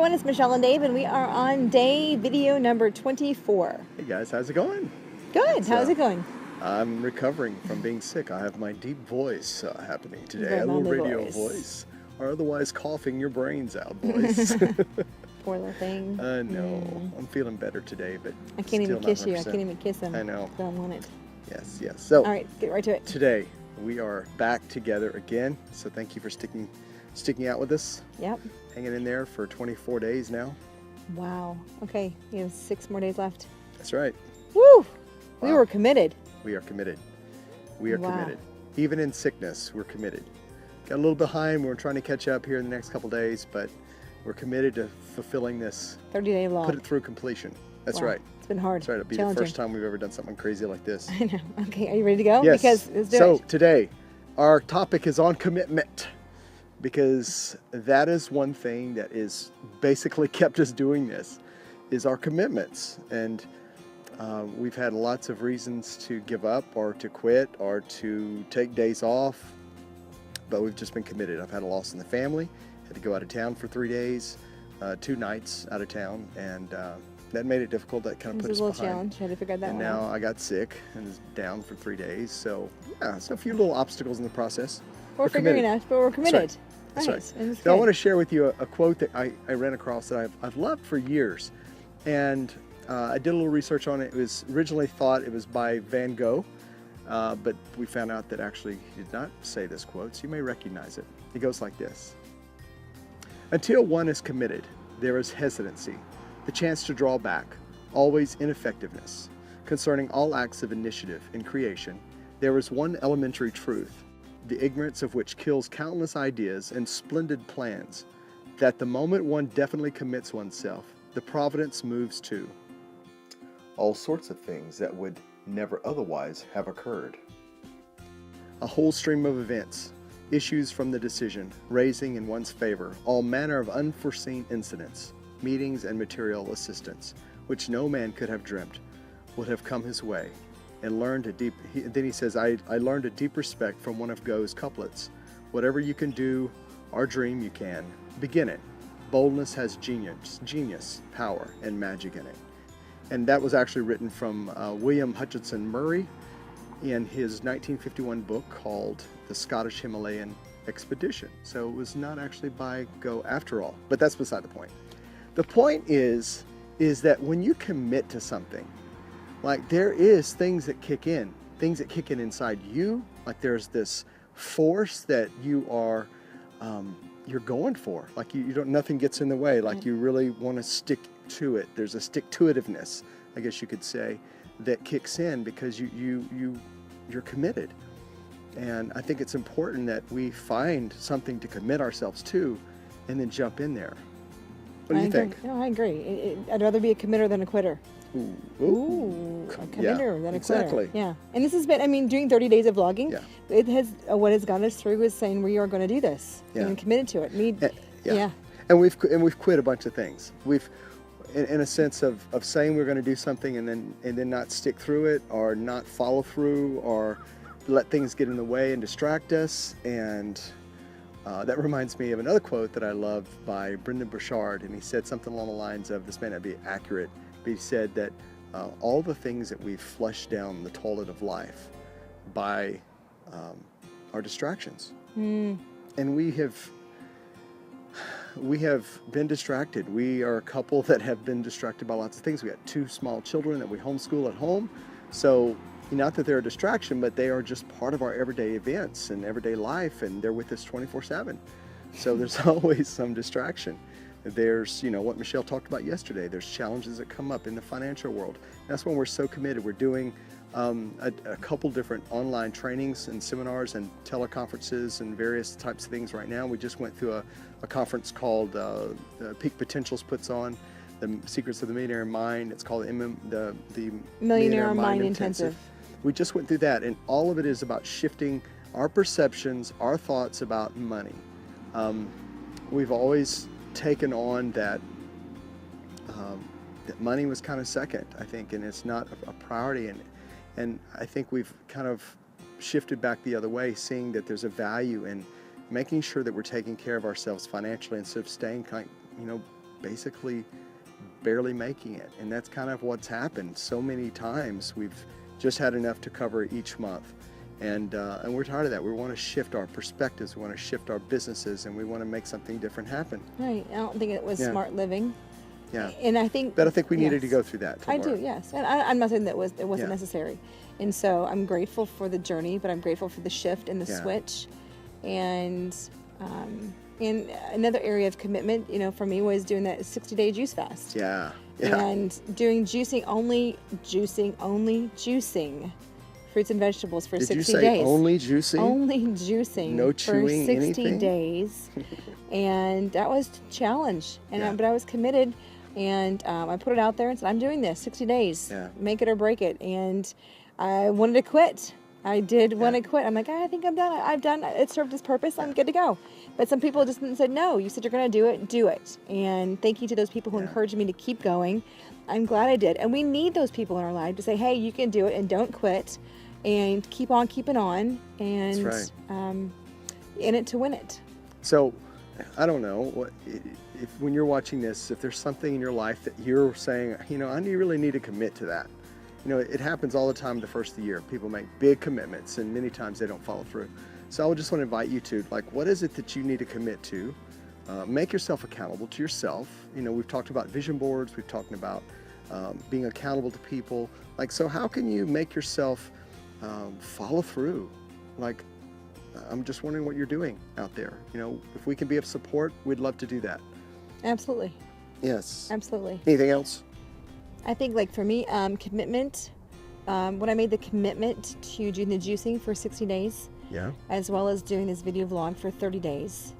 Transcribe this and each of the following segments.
everyone, it's Michelle and Dave, and we are on video number 24. Hey guys, how's it going? Good. How's it going? I'm recovering from being sick. I have my deep voice happening today. Very A little lovely radio voice. Or otherwise coughing your brains out voice. Poor little thing. No, I'm feeling better today, but I can't even still kiss not you. I 100%. can't even kiss him. I know. Don't want it. Yes, yes. So, all right, get right to it. Today we are back together again. So thank you for sticking out with us. Yep. Hanging in there for 24 days now. Wow. Okay, you have 6 more days left. That's right. Woo! Wow. We were committed. We are committed. We are Wow. committed. Even in sickness, we're committed. Got a little behind. We're trying to catch up here in the next couple days, but we're committed to fulfilling this 30-day vlog. Put it through completion. That's Wow. right. It's been hard. That's right. It'll be the first time we've ever done something crazy like this. I know. Okay, are you ready to go? Yes. Because let's do so it. Today, our topic is on commitment, because that is one thing that is basically kept us doing this, is our commitments. And we've had lots of reasons to give up or to quit or to take days off, but we've just been committed. I've had a loss in the family, had to go out of town for 3 days, 2 nights out of town, and that made it difficult. That kind of put us behind. It was a little challenge. Had to figure that and one out. now I got sick and was down for 3 days. So yeah, so a few little obstacles in the process. We're figuring it out, but we're committed. That's Nice. right. And it's So I good. want to share with you a quote that I ran across that I've loved for years. And I did a little research on it. It was originally thought it was by Van Gogh, but we found out that actually he did not say this quote, so you may recognize it. It goes like this. Until one is committed, there is hesitancy, the chance to draw back, always ineffectiveness. Concerning all acts of initiative in creation, there is one elementary truth, the ignorance of which kills countless ideas and splendid plans, that the moment one definitely commits oneself, the providence moves to all sorts of things that would never otherwise have occurred. A whole stream of events issues from the decision, raising in one's favor all manner of unforeseen incidents, meetings and material assistance, which no man could have dreamt would have come his way, and learned a deep, then he says, I learned a deep respect from one of Goe's couplets. Whatever you can do or dream you can, begin it. Boldness has genius, power, and magic in it. And that was actually written from William Hutchinson Murray in his 1951 book called The Scottish Himalayan Expedition. So it was not actually by Goe after all, but that's beside the point. The point is that when you commit to something, like there is things that kick in inside you, like there's this force that you are, you're going for, like you don't, nothing gets in the way, like you really want to stick to it. There's a stick-to-it-tiveness, I guess you could say, that kicks in because you're committed. And I think it's important that we find something to commit ourselves to and then jump in there. What do you think? No, I agree. I'd rather be a committer than a quitter. Ooh, a committer than a quitter. Exactly. Yeah. And this has been, I mean, doing 30 days of vlogging, Yeah. it has, what has got us through is saying we are going to do this. Yeah. And committed to it. Yeah. And we've quit a bunch of things. We've, in a sense of saying we're going to do something and then not stick through it, or not follow through, or let things get in the way and distract us. And that reminds me of another quote that I love by Brendan Burchard, and he said something along the lines of, this may not be accurate, but he said that all the things that we've flushed down the toilet of life by our distractions. And we have been distracted. We are a couple that have been distracted by lots of things. We got 2 small children that we homeschool at home. So not that they're a distraction, but they are just part of our everyday events and everyday life, and they're with us 24/7. So there's always some distraction. There's, what Michelle talked about yesterday. There's challenges that come up in the financial world. That's when we're so committed. We're doing a couple different online trainings and seminars and teleconferences and various types of things right now. We just went through a conference called Peak Potentials puts on, the Secrets of the Millionaire Mind. It's called the Millionaire Mind Intensive. We just went through that, and all of it is about shifting our perceptions, our thoughts about money. We've always taken on that money was kind of second, I think, and it's not a priority. And I think we've kind of shifted back the other way, seeing that there's a value in making sure that we're taking care of ourselves financially instead of staying basically barely making it. And that's kind of what's happened so many times. We've just had enough to cover each month. And we're tired of that. We want to shift our perspectives. We want to shift our businesses, and we want to make something different happen. Right. I don't think it was smart living. Yeah. And I think. But I think we needed to go through that. I do, yes. And I'm not saying that it wasn't necessary. And so I'm grateful for the journey, but I'm grateful for the shift and the switch. And another area of commitment, for me, was doing that 60-day juice fast. Yeah. And doing juicing, juicing fruits and vegetables for 60 days. Did you say only juicing? Only juicing. No chewing, for 60 anything? days. And that was a challenge. But I was committed, and I put it out there and said, I'm doing this 60 days. Yeah. Make it or break it. And I wanted to quit. I did want to quit. I'm like, I think I'm done. I've done it. It served its purpose. I'm good to go. But some people just said, no, you said you're going to do it. Do it. And thank you to those people who encouraged me to keep going. I'm glad I did. And we need those people in our life to say, hey, you can do it and don't quit. And keep on keeping on, and That's right. In it to win it. So, I don't know, if when you're watching this, if there's something in your life that you're saying, I really need to commit to that. It happens all the time the first of the year. People make big commitments, and many times they don't follow through. So I would just want to invite you to, what is it that you need to commit to? Make yourself accountable to yourself. We've talked about vision boards. We've talked about being accountable to people. So how can you make yourself follow through? I'm just wondering what you're doing out there. If we can be of support, we'd love to do that. Absolutely. Yes. Absolutely. Anything else? I think for me, commitment, when I made the commitment to doing the juicing for 60 days, as well as doing this video vlog for 30 days,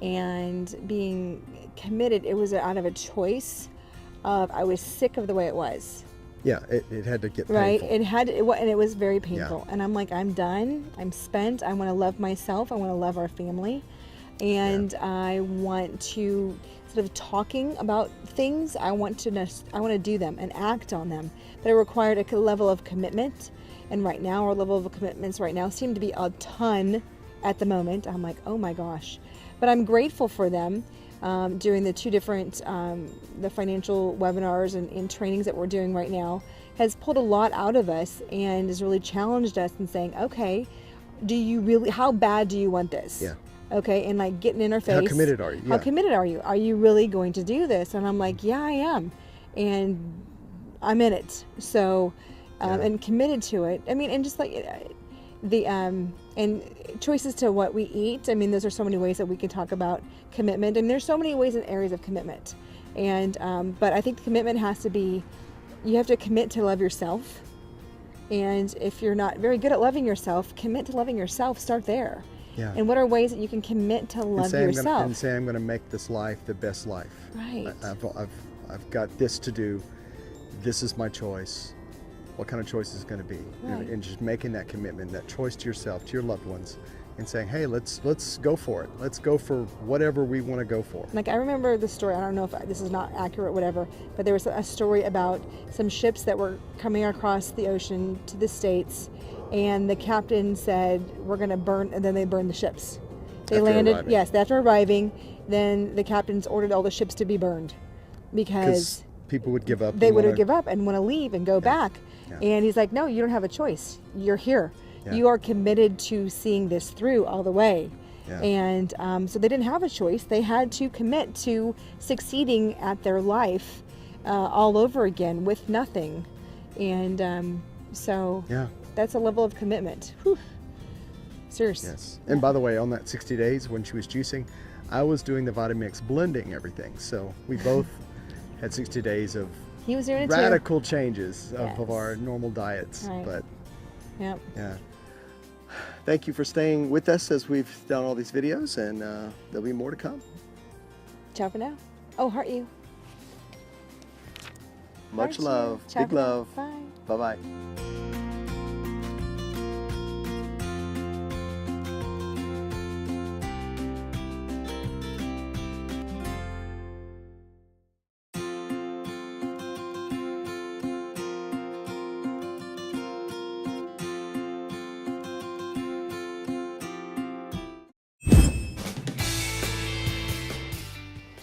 and being committed, it was out of a choice of, I was sick of the way it was. Yeah, it had to get painful. Right, and it was very painful. And I'm like, I'm done. I'm spent. I want to love myself. I want to love our family, and I want to, instead of talking about things, I want to do them and act on them. But it required a level of commitment, and right now our level of commitments right now seem to be a ton at the moment. I'm like, oh my gosh, but I'm grateful for them. Doing the two different the financial webinars and trainings that we're doing right now has pulled a lot out of us and has really challenged us in saying, okay, how bad do you want this? Yeah. Okay, and getting in our face. How committed are you? How committed are you? Are you really going to do this? And I'm like, yeah, I am, and I'm in it. So, and committed to it. I mean, and just and choices to what we eat. I mean, those are so many ways that we can talk about commitment, and there's so many ways and areas of commitment. And but I think the commitment has to be, you have to commit to love yourself. And if you're not very good at loving yourself, commit to loving yourself. Start there. Yeah. And what are ways that you can commit to love yourself? And say, I'm going to make this life the best life. Right. I've got this to do. This is my choice. What kind of choice is it going to be? Right. And just making that commitment, that choice to yourself, to your loved ones, and saying, hey, let's go for it. Let's go for whatever we want to go for. I remember the story, I don't know if this is not accurate, whatever, but there was a story about some ships that were coming across the ocean to the States, and the captain said, we're going to burn, and then they burned the ships. They landed, arriving. Yes, after arriving, then the captains ordered all the ships to be burned because people would give up. They would give up and want to leave and go back. Yeah. And he's like, no, you don't have a choice. You're here. Yeah. You are committed to seeing this through all the way. Yeah. And so they didn't have a choice. They had to commit to succeeding at their life all over again with nothing. And so that's a level of commitment. Whew. Seriously. Yes. And by the way, on that 60 days when she was juicing, I was doing the Vitamix blending everything. So we both had 60 days of he was doing radical changes of our normal diets. Right. But yeah. Thank you for staying with us as we've done all these videos, and there'll be more to come. Ciao for now. Oh, heart you. Much love. Big love. Bye. Bye-bye.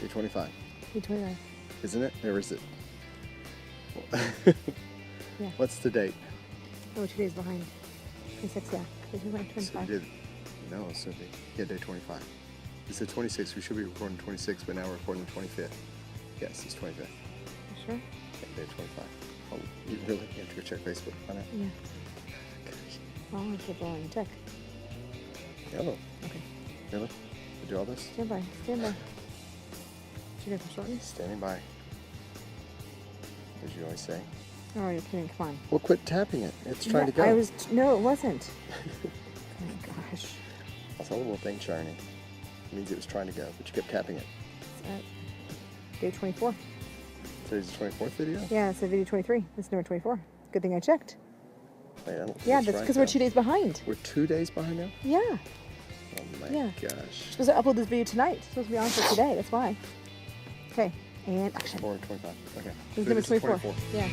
Day 25. Day 25. Isn't it? Or is it? Yeah. What's the date? Oh, 2 days behind. 26, yeah. Day 25. So we did, no, so day 25. It's the 26th. We should be recording 26, but now we're recording the 25th. Yes, it's 25th. You sure? Yeah, day 25. Oh, you really have to go check Facebook on it? Yeah. Gosh. Well, I'll have to go and check. Hello. Okay. Really? To do all this? Stand by. Stand by. Did you get the shortness? Standing by. As you always say. Oh, you're kidding. Come on. Well, quit tapping it. It's trying to go. No, it wasn't. Oh my gosh. I saw a little thing shining. It means it was trying to go, but you kept tapping it. It's at day 24. Today's the 24th video? Yeah, it's video 23. It's number 24. Good thing I checked. Wait, I don't think Yeah, it's that's right, because we're though. 2 days behind. We're 2 days behind now? Yeah. Oh my Yeah. gosh. Supposed to upload this video tonight. It's supposed to be on for today. That's why. Okay. And action. 425. Okay. This is number This is 24. Yeah.